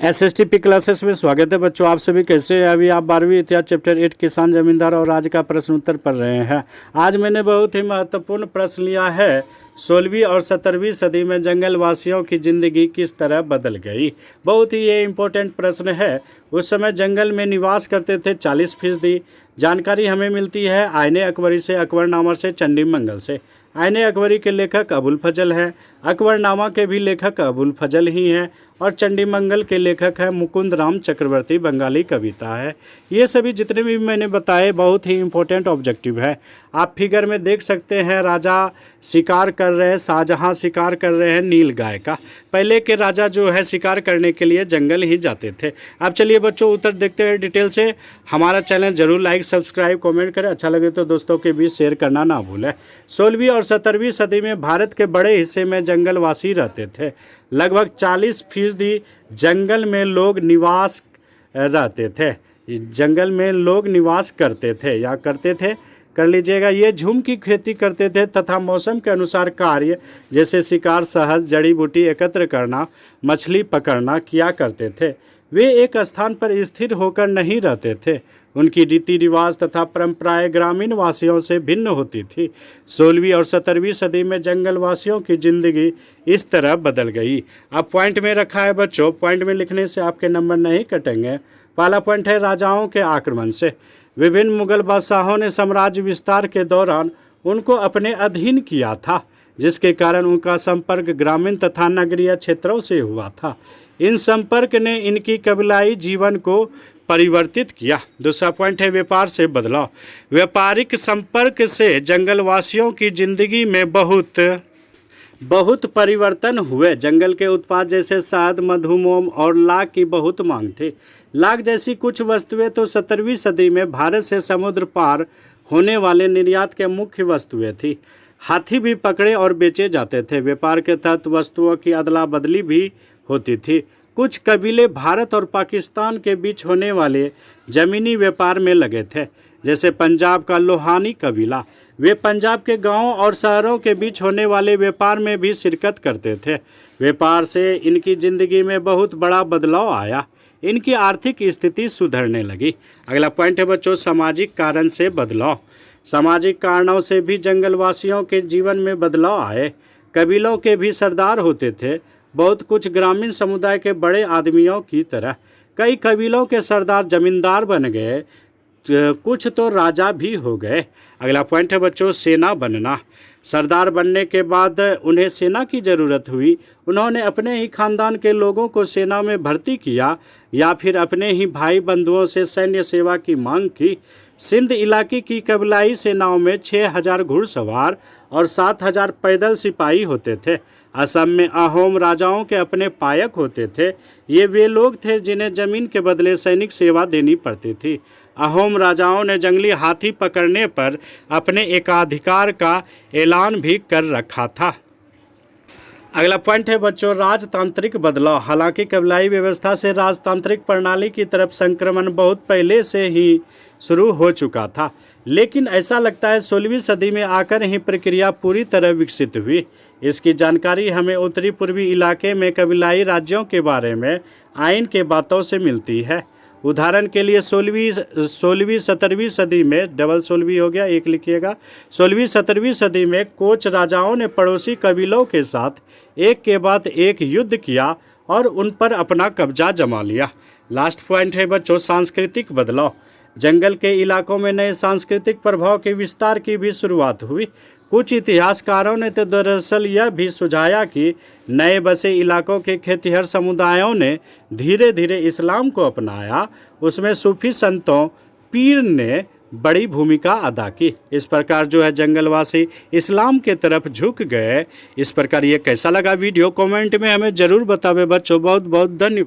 एसएसटीपी classes में स्वागत है बच्चों। आप सभी कैसे हैं? अभी आप 12वीं इतिहास चैप्टर 8 किसान जमींदार और आज का प्रश्न उत्तर पढ़ रहे हैं। आज मैंने बहुत ही महत्वपूर्ण प्रश्न लिया है। 16वीं और 17वीं सदी में जंगल वासियों की ज़िंदगी किस तरह बदल गई। बहुत ही ये इम्पोर्टेंट प्रश्न है। उस समय जंगल में निवास करते थे 40%। जानकारी हमें मिलती है आईने अकबरी से, अकबरनामा से, चंडी मंगल से। आईने अकबरी के लेखक अबुल फजल हैं, अकबरनामा के भी लेखक अबुल फजल ही हैं और चंडी मंगल के लेखक हैं मुकुंद राम चक्रवर्ती, बंगाली कविता है। ये सभी जितने भी मैंने बताए बहुत ही इम्पोर्टेंट ऑब्जेक्टिव है। आप फिगर में देख सकते हैं राजा शिकार कर रहे हैं, शाहजहां शिकार कर रहे हैं नील गाय का। पहले के राजा जो है शिकार करने के लिए जंगल ही जाते थे। अब चलिए बच्चों उत्तर देखते हैं डिटेल से। हमारा चैनल जरूर लाइक सब्सक्राइब कमेंट करें, अच्छा लगे तो दोस्तों के बीच शेयर करना ना भूलें। 16वीं और 17वीं सदी में भारत के बड़े हिस्से में जंगलवासी रहते थे। लगभग 40% जंगल में लोग निवास रहते थे, जंगल में लोग निवास करते थे या करते थे कर लीजिएगा। ये झूम की खेती करते थे तथा मौसम के अनुसार कार्य जैसे शिकार, शहद, जड़ी बूटी एकत्र करना, मछली पकड़ना किया करते थे। वे एक स्थान पर स्थिर होकर नहीं रहते थे। उनकी रीति रिवाज तथा परंपराएं ग्रामीण वासियों से भिन्न होती थी। 16वीं और 17वीं सदी में जंगलवासियों की ज़िंदगी इस तरह बदल गई। अब पॉइंट में रखा है बच्चों, पॉइंट में लिखने से आपके नंबर नहीं कटेंगे। पहला पॉइंट है राजाओं के आक्रमण से। विभिन्न मुगल बादशाहों ने साम्राज्य विस्तार के दौरान उनको अपने अधीन किया था, जिसके कारण उनका संपर्क ग्रामीण तथा नगरीय क्षेत्रों से हुआ था। इन संपर्क ने इनकी कबीलाई जीवन को परिवर्तित किया। दूसरा पॉइंट है व्यापार से बदलाव। व्यापारिक संपर्क से जंगलवासियों की जिंदगी में बहुत परिवर्तन हुए। जंगल के उत्पाद जैसे शहद, मधु, मोम और लाख की बहुत मांग थी। लाख जैसी कुछ वस्तुएं तो 17वीं सदी में भारत से समुद्र पार होने वाले निर्यात के मुख्य वस्तुएं थी। हाथी भी पकड़े और बेचे जाते थे। व्यापार के तहत वस्तुओं की अदला बदली भी होती थी। कुछ कबीले भारत और पाकिस्तान के बीच होने वाले ज़मीनी व्यापार में लगे थे, जैसे पंजाब का लोहानी कबीला। वे पंजाब के गांवों और शहरों के बीच होने वाले व्यापार में भी शिरकत करते थे। व्यापार से इनकी ज़िंदगी में बहुत बड़ा बदलाव आया। इनकी आर्थिक स्थिति सुधरने लगी। अगला पॉइंट है बच्चों सामाजिक कारण से बदलाव। सामाजिक कारणों से भी जंगलवासियों के जीवन में बदलाव आए। कबीलों के भी सरदार होते थे, बहुत कुछ ग्रामीण समुदाय के बड़े आदमियों की तरह। कई कबीलों के सरदार जमींदार बन गए, कुछ तो राजा भी हो गए। अगला पॉइंट है बच्चों सेना बनना। सरदार बनने के बाद उन्हें सेना की ज़रूरत हुई। उन्होंने अपने ही खानदान के लोगों को सेना में भर्ती किया या फिर अपने ही भाई बंधुओं से सैन्य सेवा की मांग की। सिंध इलाके की कबीलाई सेनाओं में 6000 घुड़सवार और 7000 पैदल सिपाही होते थे। असम में अहोम राजाओं के अपने पायक होते थे। ये वे लोग थे जिन्हें ज़मीन के बदले सैनिक सेवा देनी पड़ती थी। अहोम राजाओं ने जंगली हाथी पकड़ने पर अपने एकाधिकार का ऐलान भी कर रखा था। अगला पॉइंट है बच्चों राजतांत्रिक बदलाव। हालांकि कबीलाई व्यवस्था से राजतांत्रिक प्रणाली की तरफ संक्रमण बहुत पहले से ही शुरू हो चुका था, लेकिन ऐसा लगता है 16वीं सदी में आकर ही प्रक्रिया पूरी तरह विकसित हुई। इसकी जानकारी हमें उत्तरी पूर्वी इलाके में कबीलाई राज्यों के बारे में आइन के बातों से मिलती है। उदाहरण के लिए 16वीं 17वीं सदी में, डबल 16वीं हो गया, एक लिखिएगा। 16वीं 17वीं सदी में कोच राजाओं ने पड़ोसी कबीलों के साथ एक के बाद एक युद्ध किया और उन पर अपना कब्जा जमा लिया। लास्ट पॉइंट है बच्चों सांस्कृतिक बदलाव। जंगल के इलाकों में नए सांस्कृतिक प्रभाव के विस्तार की भी शुरुआत हुई। कुछ इतिहासकारों ने तो दरअसल यह भी सुझाया कि नए बसे इलाकों के खेतिहर समुदायों ने धीरे धीरे इस्लाम को अपनाया। उसमें सूफी संतों, पीर ने बड़ी भूमिका अदा की। इस प्रकार जो है जंगलवासी इस्लाम के तरफ झुक गए। इस प्रकार ये कैसा लगा वीडियो कमेंट में हमें ज़रूर बतावे बच्चों। बहुत बहुत धन्यवाद।